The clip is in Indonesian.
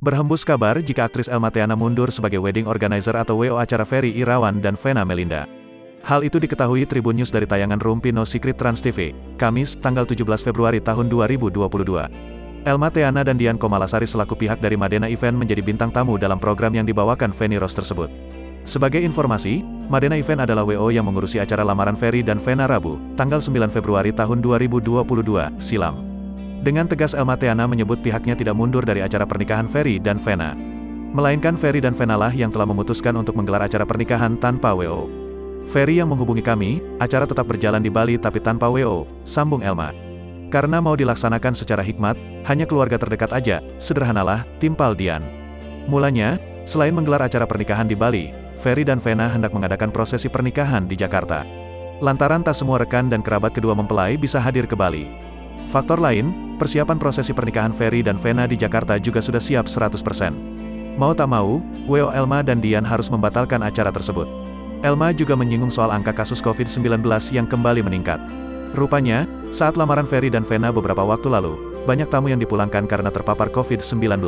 Berhembus kabar jika aktris Elma Theana mundur sebagai wedding organizer atau WO acara Ferry Irawan dan Vena Melinda. Hal itu diketahui Tribun News dari tayangan Rumpi No Secret Trans TV, Kamis, tanggal 17 Februari tahun 2022. Elma Theana dan Dian Komalasari selaku pihak dari Madena Event menjadi bintang tamu dalam program yang dibawakan Feni Rose tersebut. Sebagai informasi, Madena Event adalah WO yang mengurusi acara lamaran Ferry dan Vena Rabu, tanggal 9 Februari tahun 2022, silam. Dengan tegas Elma Theana menyebut pihaknya tidak mundur dari acara pernikahan Ferry dan Vena. Melainkan Ferry dan Vena lah yang telah memutuskan untuk menggelar acara pernikahan tanpa WO. Ferry yang menghubungi kami, acara tetap berjalan di Bali tapi tanpa WO, sambung Elma. Karena mau dilaksanakan secara hikmat, hanya keluarga terdekat aja, sederhanalah, timpal Dian. Mulanya, selain menggelar acara pernikahan di Bali, Ferry dan Vena hendak mengadakan prosesi pernikahan di Jakarta. Lantaran tak semua rekan dan kerabat kedua mempelai bisa hadir ke Bali. Faktor lain, persiapan prosesi pernikahan Ferry dan Vena di Jakarta juga sudah siap 100%. Mau tak mau, WO Elma dan Dian harus membatalkan acara tersebut. Elma juga menyinggung soal angka kasus COVID-19 yang kembali meningkat. Rupanya, saat lamaran Ferry dan Vena beberapa waktu lalu, banyak tamu yang dipulangkan karena terpapar COVID-19.